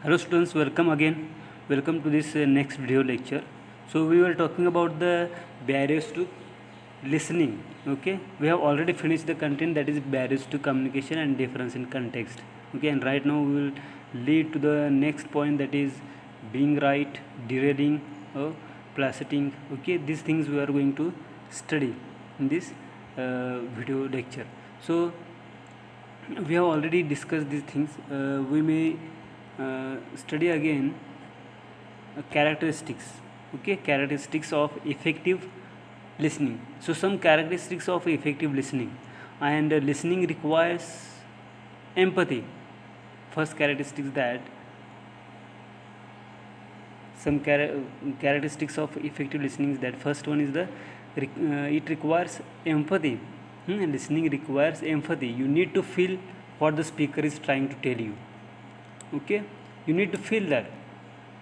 Hello students, welcome again. Welcome to this next video lecture. So we were talking about the barriers to listening. Okay, we have already finished the content, that is barriers to communication and difference in context. Okay, and right now we will lead to the next point, that is being right, derailing, or placating. Okay, these things we are going to study in this video lecture. So we have already discussed these things. We may study again characteristics. Okay, characteristics of effective listening. So some characteristics of effective listening. And listening requires empathy. First characteristics, that some characteristics of effective listening is that first one is the it requires empathy. Listening requires empathy. You need to feel what the speaker is trying to tell you. Okay, you need to feel that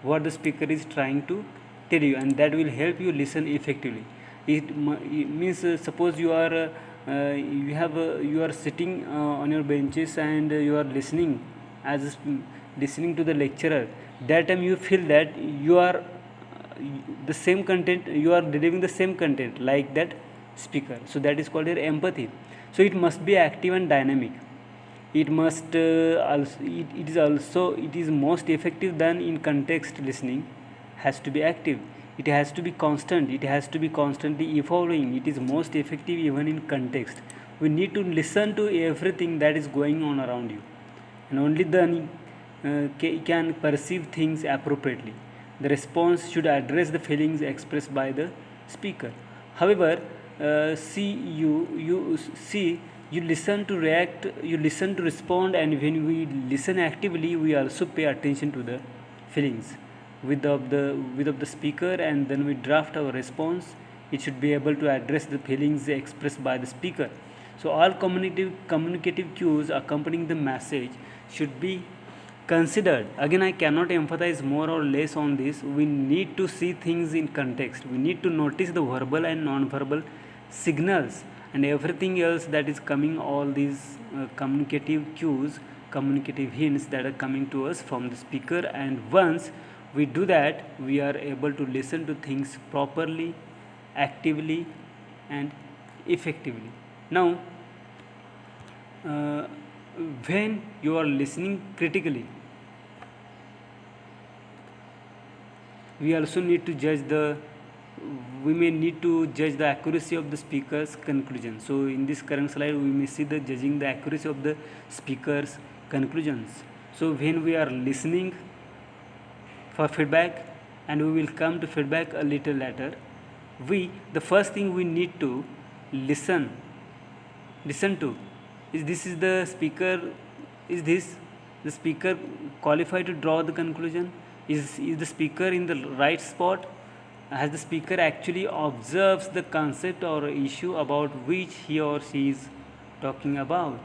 what the speaker is trying to tell you, and that will help you listen effectively. It means suppose you are you are sitting on your benches and you are listening as listening to the lecturer. That time you feel that you are the same content, you are delivering the same content like that speaker. So that is called your empathy. So it must be active and dynamic. It must it is most effective than in context listening. Has to be active, it has to be constant, it has to be constantly evolving. It is most effective even in context. We need to listen to everything that is going on around you, and only then can perceive things appropriately. The response should address the feelings expressed by the speaker. However, you listen to react, you listen to respond, and when we listen actively, we also pay attention to the feelings with the speaker, and then we draft our response. It should be able to address the feelings expressed by the speaker. So all communicative cues accompanying the message should be considered. Again, I cannot emphasize more or less on this. We need to see things in context. We need to notice the verbal and non-verbal signals and everything else that is coming, all these communicative cues, communicative hints that are coming to us from the speaker. And once we do that, we are able to listen to things properly, actively, and effectively. Now, when you are listening critically, we also need to judge we may need to judge the accuracy of the speaker's conclusion. So in this current slide, we may see the judging the accuracy of the speaker's conclusions. So when we are listening for feedback, and we will come to feedback a little later, the first thing we need to listen to is the speaker qualified to draw the conclusion? Is the speaker in the right spot? Has the speaker actually observes the concept or issue about which he or she is talking about?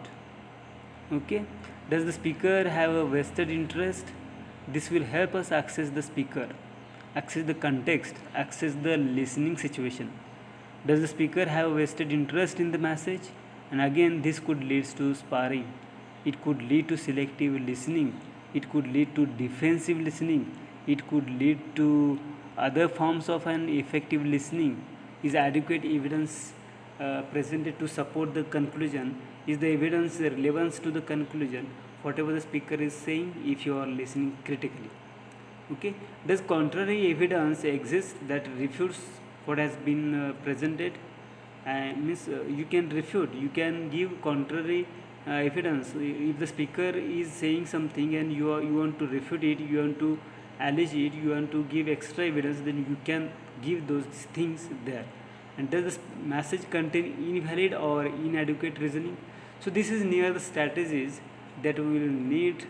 Okay, does the speaker have a vested interest? This will help us access the speaker, access the context, access the listening situation. Does the speaker have a vested interest in the message? And again, this could lead to sparring. It could lead to selective listening. It could lead to defensive listening. It could lead to other forms of an effective listening. Is adequate evidence presented to support the conclusion? Is the evidence relevant to the conclusion, whatever the speaker is saying, if you are listening critically? Okay, does contrary evidence exist that refutes what has been presented? You can refute, you can give contrary evidence. If the speaker is saying something and you want to refute it, you want to allege it, you want to give extra evidence, then you can give those things there. And does the message contain invalid or inadequate reasoning? So this is near the strategies that we will need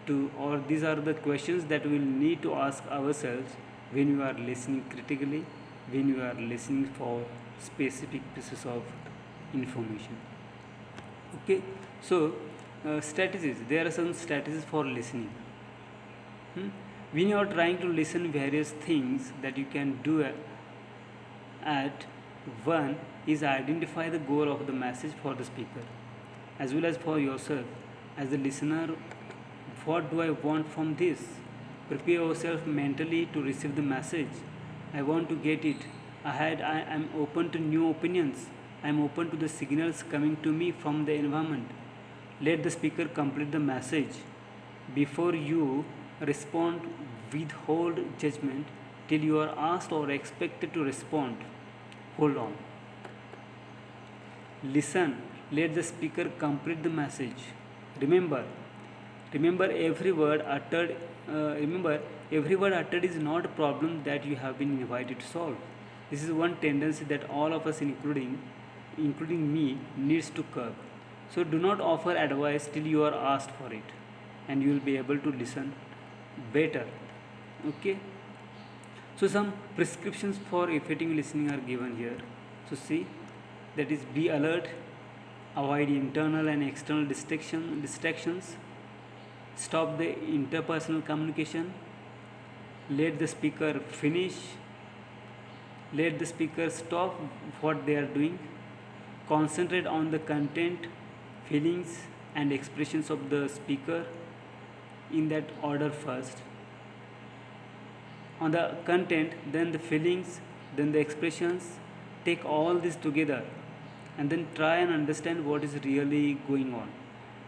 to, or these are the questions that we will need to ask ourselves when you are listening critically, when you are listening for specific pieces of information. Okay, so strategies, there are some strategies for listening. When you are trying to listen, various things that you can do at one is identify the goal of the message for the speaker as well as for yourself as the listener. What do I want from this? Prepare yourself mentally to receive the message. I want to get it. Ahead, I am open to new opinions. I am open to the signals coming to me from the environment. Let the speaker complete the message. Before you respond, withhold judgment till you are asked or expected to respond. Hold on. Listen. Let the speaker complete the message. Remember, remember every word uttered. Remember, every word uttered is not a problem that you have been invited to solve. This is one tendency that all of us, including me, needs to curb. So do not offer advice till you are asked for it, and you will be able to listen better. Okay. So some prescriptions for effective listening are given here. So see, that is, be alert, avoid internal and external distractions, stop the interpersonal communication, let the speaker finish, let the speaker stop what they are doing, concentrate on the content, feelings, and expressions of the speaker in that order first. On the content, then the feelings, then the expressions. Take all this together and then try and understand what is really going on.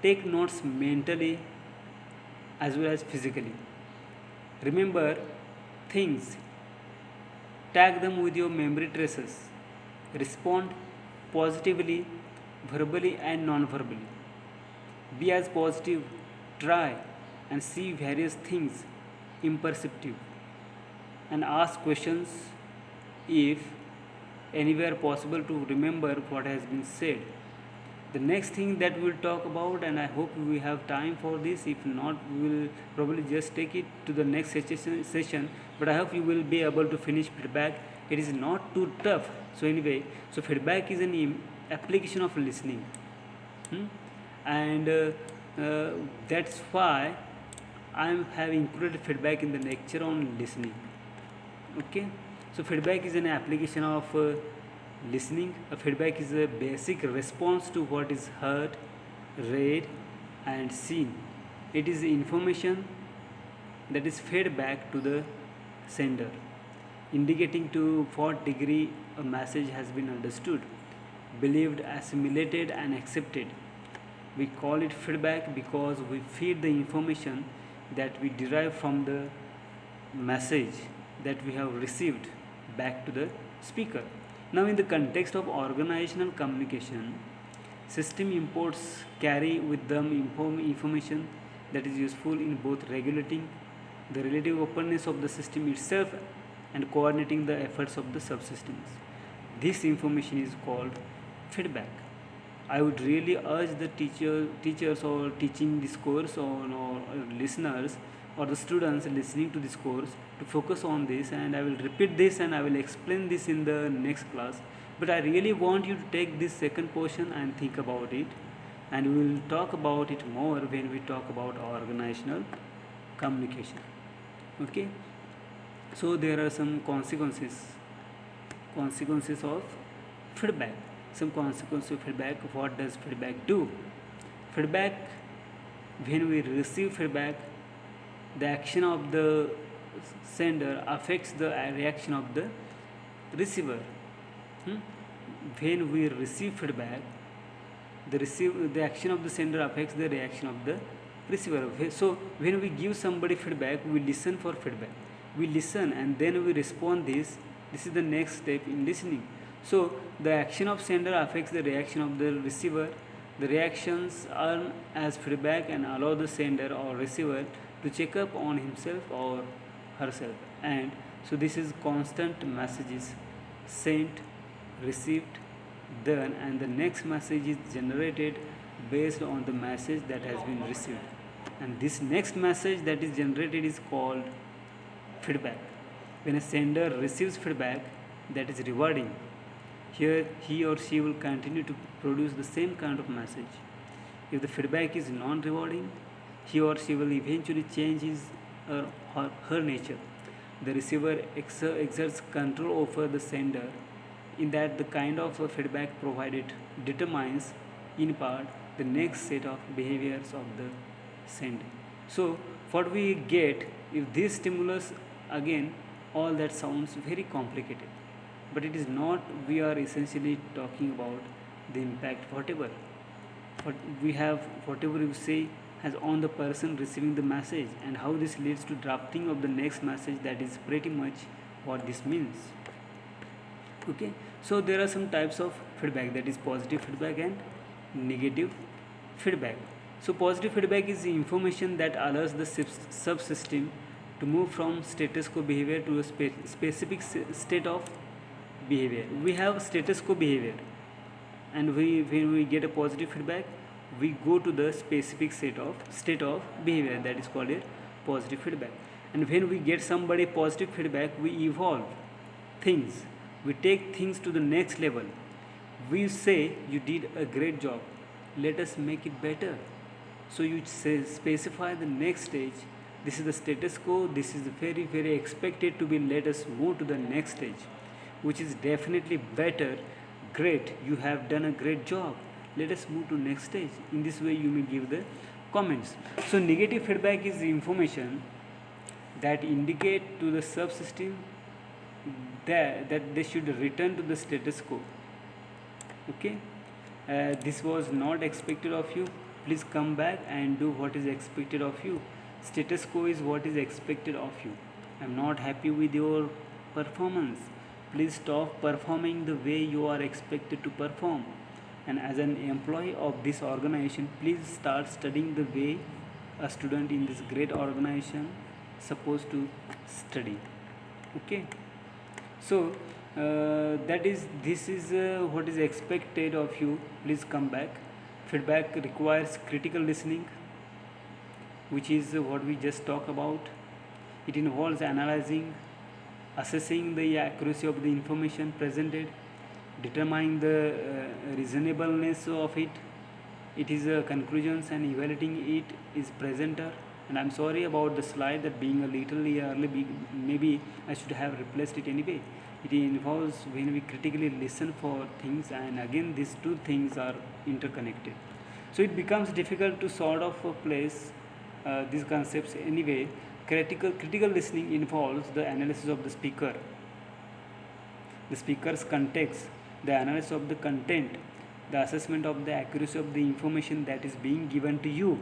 Take notes mentally as well as physically. Remember things, tag them with your memory traces. Respond positively, verbally and non verbally. Be as positive, try and see various things imperceptive, and ask questions if anywhere possible to remember what has been said. The next thing that we'll talk about, and I hope we have time for this, if not, we will probably just take it to the next session, but I hope you will be able to finish feedback. It is not too tough. So anyway, so feedback is an application of listening. And that's why I have included feedback in the lecture on listening. Okay, so feedback is an application of listening. A feedback is a basic response to what is heard, read, and seen. It is information that is fed back to the sender, indicating to what degree a message has been understood, believed, assimilated, and accepted. We call it feedback because we feed the information that we derive from the message that we have received back to the speaker. Now, in the context of organizational communication, system imports carry with them information that is useful in both regulating the relative openness of the system itself and coordinating the efforts of the subsystems. This information is called feedback. I would really urge the teachers or teaching this course or listeners or the students listening to this course to focus on this, and I will repeat this and I will explain this in the next class. But I really want you to take this second portion and think about it, and we will talk about it more when we talk about organizational communication. Okay, so there are some consequences of feedback. Some consequences of feedback. What does feedback do? Feedback, when we receive feedback, the action of the sender affects the reaction of the receiver. When we receive feedback, the action of the sender affects the reaction of the receiver. So when we give somebody feedback, we listen for feedback. We listen and then we respond this. This is the next step in listening. So the action of sender affects the reaction of the receiver. The reactions are as feedback and allow the sender or receiver to check up on himself or herself. And so this is constant messages sent, received, done, and the next message is generated based on the message that has been received. And this next message that is generated is called feedback. When a sender receives feedback that is rewarding, here he or she will continue to produce the same kind of message. If the feedback is non-rewarding, he or she will eventually change his or her nature. The receiver exerts control over the sender, in that the kind of feedback provided determines in part the next set of behaviors of the sender. So what we get if this stimulus, again, all that sounds very complicated, but it is not. We are essentially talking about the impact, whatever what we have, whatever you say has on the person receiving the message, and how this leads to drafting of the next message. That is pretty much what this means. Okay, so there are some types of feedback, that is positive feedback and negative feedback. So positive feedback is the information that allows the subsystem to move from status quo behavior to a specific state of behavior. We have status quo behavior, and when we get a positive feedback, we go to the specific state of behavior, that is called a positive feedback. And when we get somebody positive feedback, we evolve things, we take things to the next level. We say, you did a great job, let us make it better. So you say, specify the next stage. This is the status quo, this is very very expected to be, let us move to the next stage, which is definitely better. Great, you have done a great job, let us move to next stage. In this way you may give the comments. So negative feedback is the information that indicate to the subsystem that they should return to the status quo. Okay, this was not expected of you, please come back and do what is expected of you. Status quo is what is expected of you. I am not happy with your performance, please stop performing the way you are expected to perform. And as an employee of this organization, please start studying the way a student in this great organization supposed to study. Okay, so this is what is expected of you, please come back. Feedback requires critical listening, which is what we just talked about. It involves analyzing, assessing the accuracy of the information presented, determining the reasonableness of it. It is conclusions, and evaluating it is presenter. And I'm sorry about the slide that being a little early, maybe I should have replaced it anyway. It involves when we critically listen for things, and again these two things are interconnected. So it becomes difficult to sort of place these concepts anyway. Critical listening involves the analysis of the speaker's context, the analysis of the content, the assessment of the accuracy of the information that is being given to you,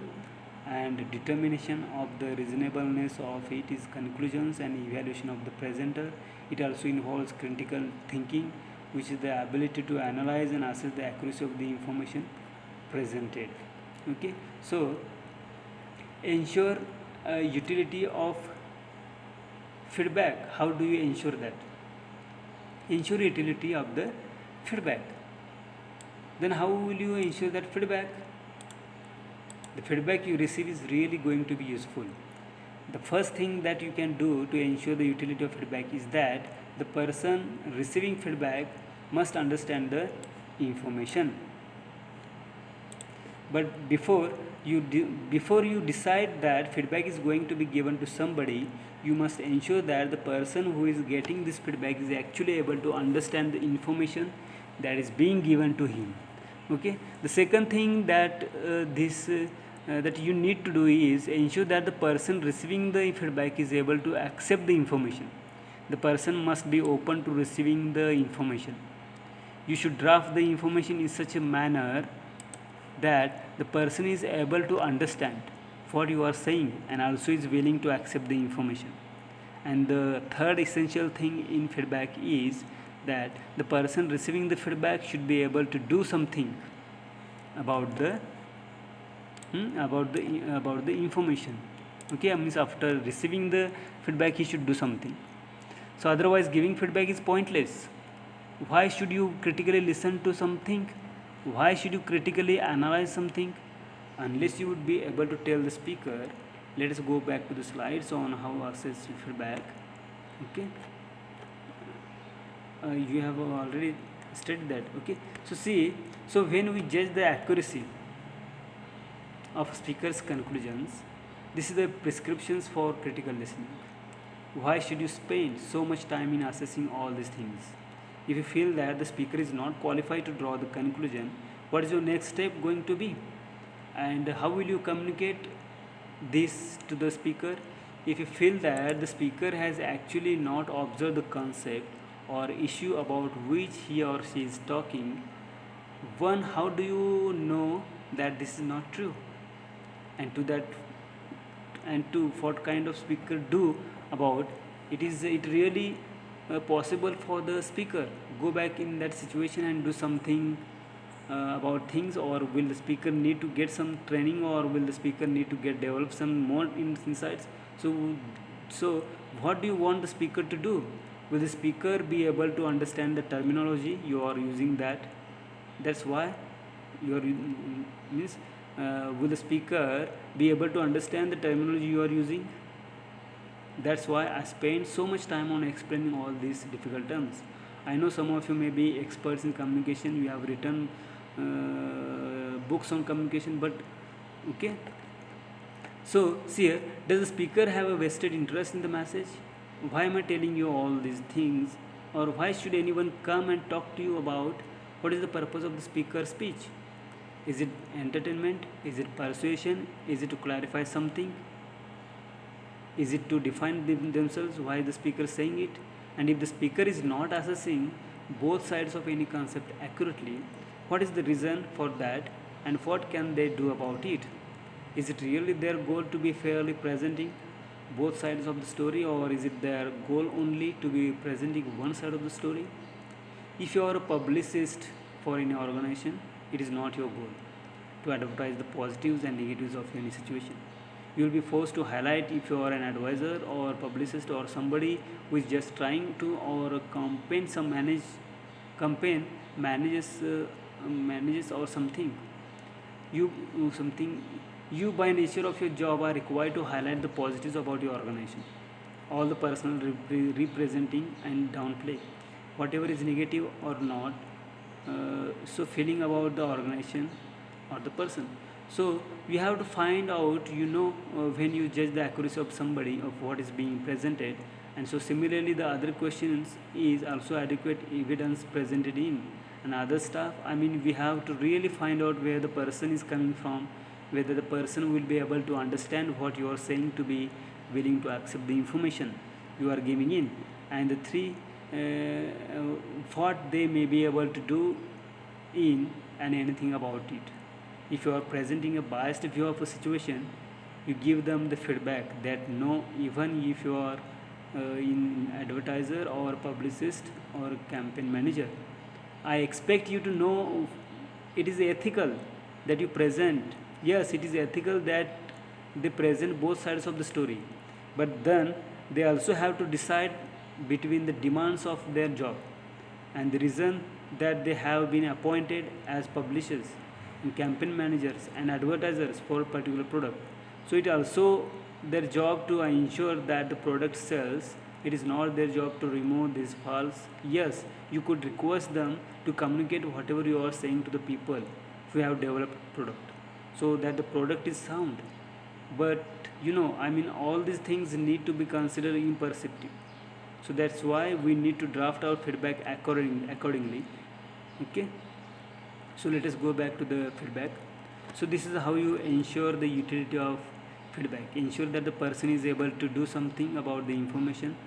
and determination of the reasonableness of it is conclusions and evaluation of the presenter. It also involves critical thinking, which is the ability to analyze and assess the accuracy of the information presented. Okay, so ensure utility of feedback. How do you ensure that? Ensure utility of the feedback. Then how will you ensure that feedback? The feedback you receive is really going to be useful. The first thing that you can do to ensure the utility of feedback is that the person receiving feedback must understand the information. But before you decide that feedback is going to be given to somebody, you must ensure that the person who is getting this feedback is actually able to understand the information that is being given to him. Okay, the second thing that that you need to do is ensure that the person receiving the feedback is able to accept the information. The person must be open to receiving the information. You should draft the information in such a manner that the person is able to understand what you are saying and also is willing to accept the information. And the third essential thing in feedback is that the person receiving the feedback should be able to do something about the information. Okay, means after receiving the feedback he should do something. So otherwise giving feedback is pointless. Why should you critically listen to something? Why should you critically analyze something? Unless you would be able to tell the speaker. Let us go back to the slides on how assess feedback. Okay, you have already studied that. Okay, so see, so when we judge the accuracy of speaker's conclusions, this is the prescriptions for critical listening. Why should you spend so much time in assessing all these things? If you feel that the speaker is not qualified to draw the conclusion, what is your next step going to be? And how will you communicate this to the speaker. If you feel that the speaker has actually not observed the concept or issue about which he or she is talking, one, how do you know that this is not true? And to that, and to what kind of speaker do about it, is it really possible for the speaker go back in that situation and do something about things, or will the speaker need to get some training, or will the speaker need to get develop some more insights? So so what do you want the speaker to do? Will the speaker be able to understand the terminology you are using? That's why you are means will the speaker be able to understand the terminology you are using? That's why I spend so much time on explaining all these difficult terms. I know some of you may be experts in communication, you have written books on communication, but okay. So, see here, does the speaker have a vested interest in the message? Why am I telling you all these things? Or why should anyone come and talk to you about what is the purpose of the speaker's speech? Is it entertainment? Is it persuasion? Is it to clarify something? Is it to define themselves why the speaker is saying it? And if the speaker is not assessing both sides of any concept accurately, what is the reason for that, and what can they do about it? Is it really their goal to be fairly presenting both sides of the story, or is it their goal only to be presenting one side of the story? If you are a publicist for any organization, it is not your goal to advertise the positives and negatives of any situation. You will be forced to highlight if you are an advisor or publicist or somebody who is just trying to, or campaign some campaign manages or something. You something you by nature of your job are required to highlight the positives about your organization, all the personal representing and downplay whatever is negative or not, so feeling about the organization or the person. So we have to find out, when you judge the accuracy of somebody of what is being presented. And so similarly the other questions is also adequate evidence presented in and other stuff. I mean, we have to really find out where the person is coming from, whether the person will be able to understand what you are saying, to be willing to accept the information you are giving in. And the three, what they may be able to do in and anything about it. If you are presenting a biased view of a situation, you give them the feedback that no, even if you are in advertiser or publicist or campaign manager, I expect you to know it is ethical that you present. Yes, it is ethical that they present both sides of the story, but then they also have to decide between the demands of their job and the reason that they have been appointed as publishers and campaign managers and advertisers for a particular product. So it also their job to ensure that the product sells. It is not their job to remove these faults. Yes, you could request them to communicate whatever you are saying to the people if you have developed product, so that the product is sound. But I mean, all these things need to be considered imperceptive. So that's why we need to draft our feedback accordingly. Okay, so let us go back to the feedback. So this is how you ensure the utility of feedback. Ensure that the person is able to do something about the information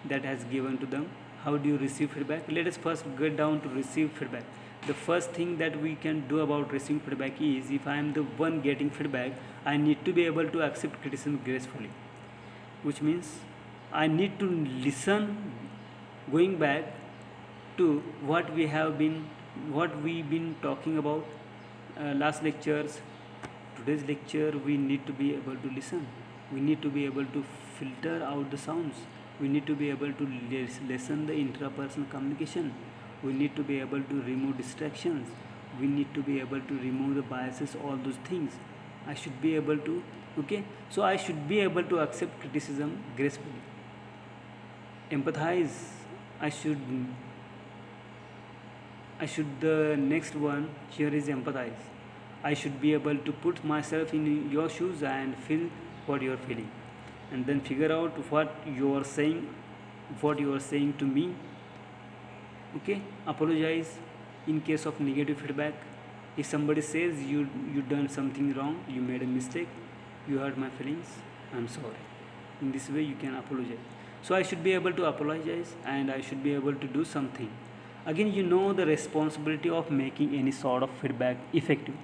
that has given to them. How do you receive feedback? Let us first get down to receive feedback. The first thing that we can do about receiving feedback is, if I am the one getting feedback, I need to be able to accept criticism gracefully, which means I need to listen, going back to what we've been talking about last lectures. Today's lecture, we need to be able to listen. We need to be able to filter out the sounds. We need to be able to listen the intrapersonal communication. We need to be able to remove distractions. We need to be able to remove the biases, all those things. I should be able to, okay? So I should be able to accept criticism gracefully. Empathize. The next one here is empathize. I should be able to put myself in your shoes and feel what you are feeling, and then figure out what you are saying to me. Okay, apologize in case of negative feedback. If somebody says you done something wrong, you made a mistake, You hurt my feelings, I'm sorry. In this way you can apologize. So I should be able to apologize, and I should be able to do something. Again, you know, the responsibility of making any sort of feedback effective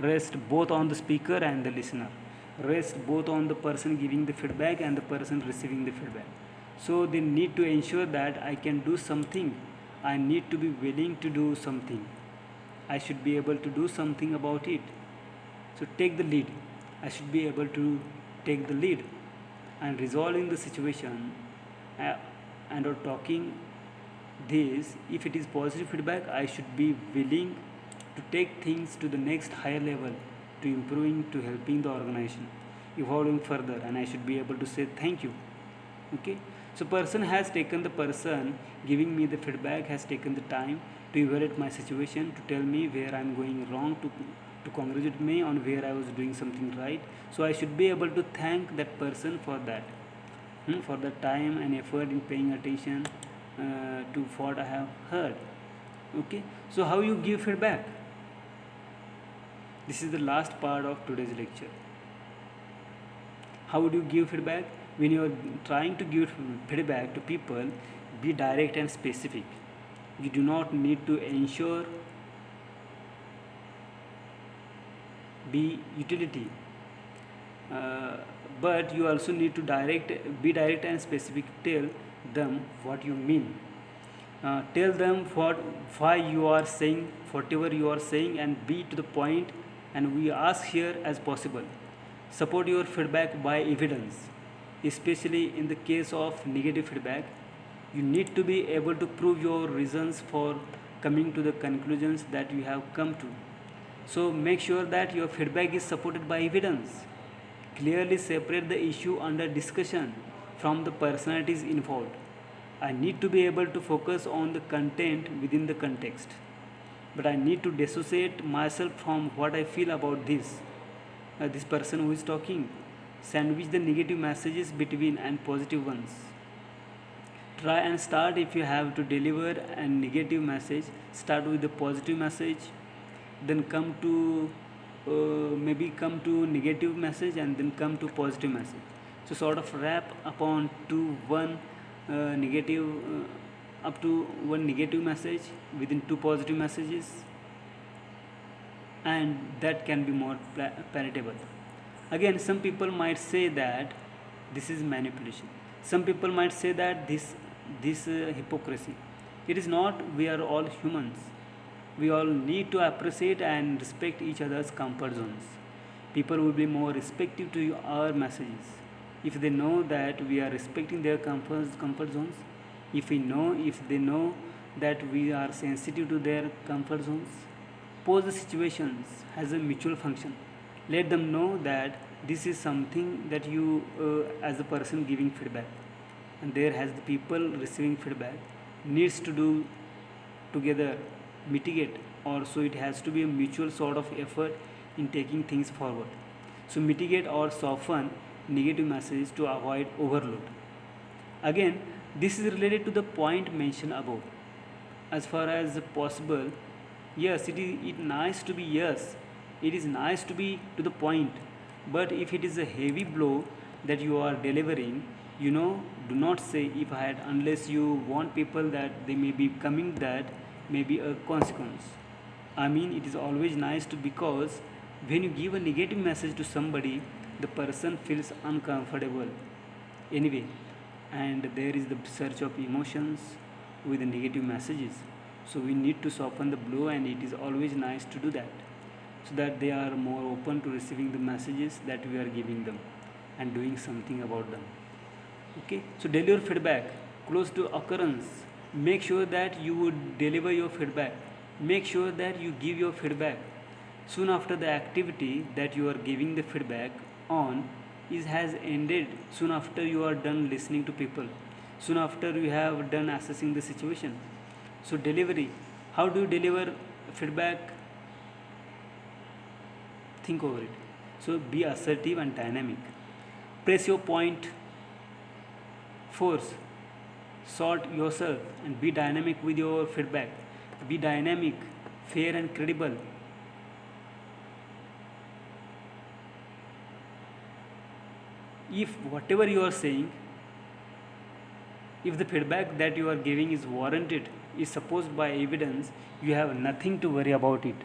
rests both on the speaker and the listener, rests both on the person giving the feedback and the person receiving the feedback. So they need to ensure that I can do something. I need to be willing to do something. I should be able to do something about it. So take the lead. I should be able to take the lead and resolving the situation, uh, and or talking this. If it is positive feedback, I should be willing to take things to the next higher level, to improving, to helping the organization evolving further, and I should be able to say thank you. Okay, so person giving me the feedback has taken the time to evaluate my situation, to tell me where I'm going wrong, to congratulate me on where I was doing something right. So I should be able to thank that person for that, for the time and effort in paying attention to what I have heard. Okay, so how you give feedback? This is the last part of today's lecture. How would you give feedback? When you are trying to give feedback to people, be direct and specific. You do not need to ensure be utility, uh, but you also need to be direct and specific. Tell them what you mean. Tell them why you are saying whatever you are saying, and be to the point, and we ask here as possible. Support your feedback by evidence, especially in the case of negative feedback. You need to be able to prove your reasons for coming to the conclusions that you have come to. So make sure that your feedback is supported by evidence. Clearly separate the issue under discussion from the personalities involved. I need to be able to focus on the content within the context, but I need to dissociate myself from what I feel about this person who is talking. Sandwich the negative messages between and positive ones. Try and start, if you have to deliver a negative message, start with the positive message, then come to maybe come to negative message, and then come to positive message. So sort of wrap upon to one negative up to one negative message within two positive messages, and that can be more palatable. Again, some people might say that this is manipulation. Some people might say that this hypocrisy. It is not. We are all humans. We all need to appreciate and respect each other's comfort zones. People will be more receptive to our messages if they know that we are respecting their comfort zones. If they know that we are sensitive to their comfort zones. Pose the situations as a mutual function. Let them know that this is something that you, as a person giving feedback, and there has the people receiving feedback, needs to do together, mitigate, or so it has to be a mutual sort of effort in taking things forward. So mitigate or soften negative messages to avoid overload. Again, this is related to the point mentioned above. As far as possible, yes, it nice to be, yes, it is nice to be to the point, but if it is a heavy blow that you are delivering, do not say if I had, unless you want people that they may be coming, that may be a consequence. I mean, it is always nice to, because when you give a negative message to somebody, the person feels uncomfortable anyway, and there is the surge of emotions with the negative messages. So we need to soften the blow, and it is always nice to do that, so that they are more open to receiving the messages that we are giving them and doing something about them. Okay, so deliver feedback close to occurrence. Make sure that you would deliver your feedback. Make sure that you give your feedback soon after the activity that you are giving the feedback on has ended, soon after you are done listening to people, soon after you have done assessing the situation. So delivery, how do you deliver feedback? Think over it. So be assertive and dynamic. Press your point, force, sort yourself, and be dynamic with your feedback. Be dynamic, fair and credible. if whatever you are saying, if the feedback that you are giving is warranted, is supposed by evidence, you have nothing to worry about it,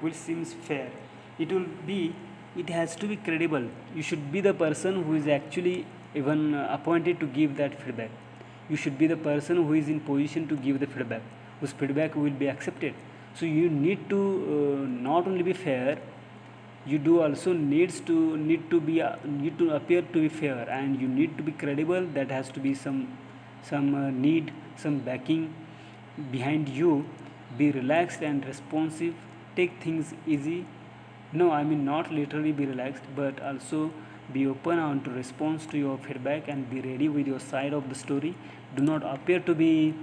which seems fair. It will be, it has to be credible. You should be the person who is actually even appointed to give that feedback. You should be the person who is in position to give the feedback, whose feedback will be accepted. So you need to not only be fair, you do also need to appear to be fair, and you need to be credible. That has to be some need, some backing behind you. Be relaxed and responsive, take things easy. No, I mean not literally be relaxed, but also be open on to response to your feedback and be ready with your side of the story. Do not appear to be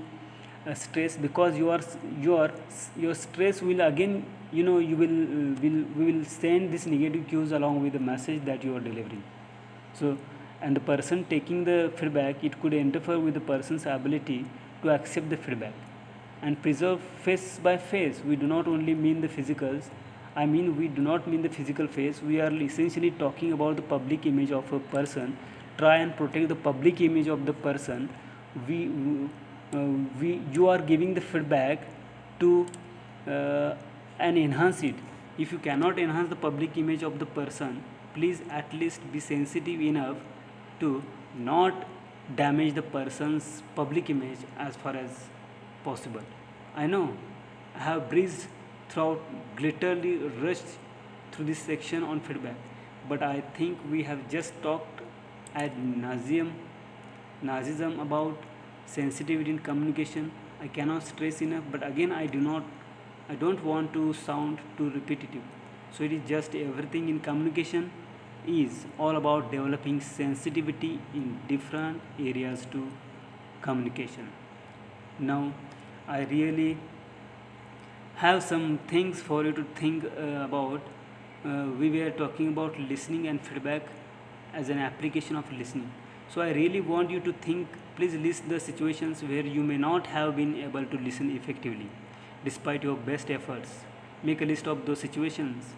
stressed, because your stress will again, you will we will send this negative cues along with the message that you are delivering. So, and the person taking the feedback, it could interfere with the person's ability to accept the feedback and preserve face by face. We do not only mean the physicals, I mean we do not mean the physical face. We are essentially talking about the public image of a person. Try and protect the public image of the person. we you are giving the feedback to uh, and enhance it. If you cannot enhance the public image of the person, please at least be sensitive enough to not damage the person's public image as far as possible. I know I have breezed throughout, literally rushed through this section on feedback, but I think we have just talked ad nauseam about sensitivity in communication. I cannot stress enough, but again I don't want to sound too repetitive. So it is just everything in communication is all about developing sensitivity in different areas to communication. Now I really have some things for you to think about. We were talking about listening and feedback as an application of listening. So I really want you to think. Please list the situations where you may not have been able to listen effectively despite your best efforts. Make a list of those situations.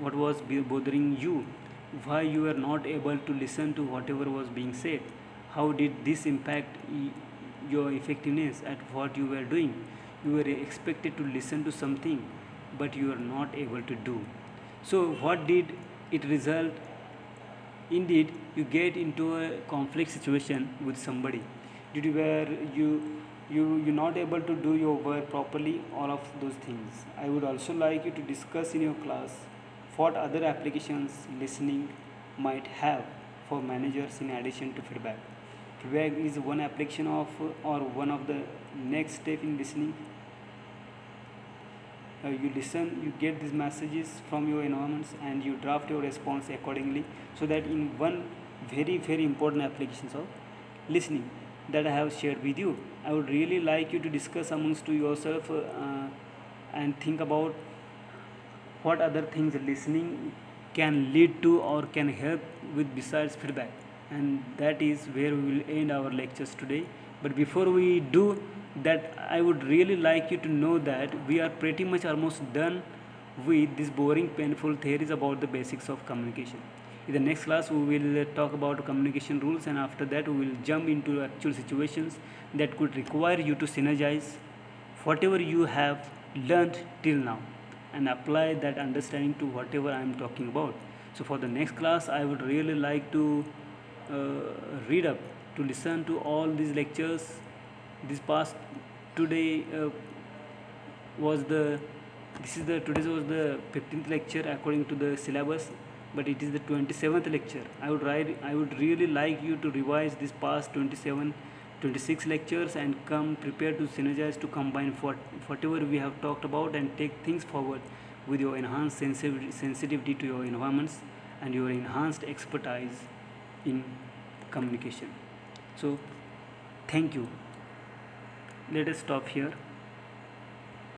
What was bothering you? Why you were not able to listen to whatever was being said? How did this impact your effectiveness at what you were doing? You were expected to listen to something, but you were not able to do. So, what did it result? Indeed, you get into a conflict situation with somebody due to where you're not able to do your work properly, all of those things. I would also like you to discuss in your class what other applications listening might have for managers in addition to feedback. Feedback is one application of or one of the next step in listening. You listen, you get these messages from your environments, and you draft your response accordingly. So that in one very important applications of listening that I have shared with you, I would really like you to discuss amongst to yourself and think about what other things listening can lead to or can help with besides feedback. And that is where we will end our lectures today. But before we do that, I would really like you to know that we are pretty much almost done with these boring painful theories about the basics of communication. In the next class we will talk about communication rules, and after that we will jump into actual situations that could require you to synergize whatever you have learned till now and apply that understanding to whatever I am talking about. So for the next class I would really like to read up, to listen to all these lectures. This past today was the this is the today's was the 15th lecture according to the syllabus, but it is the 27th lecture. I would really like you to revise this past 27 26 lectures and come prepared to synergize, to combine whatever we have talked about and take things forward with your enhanced sensitivity to your environments and your enhanced expertise in communication. So thank you. Let us stop here.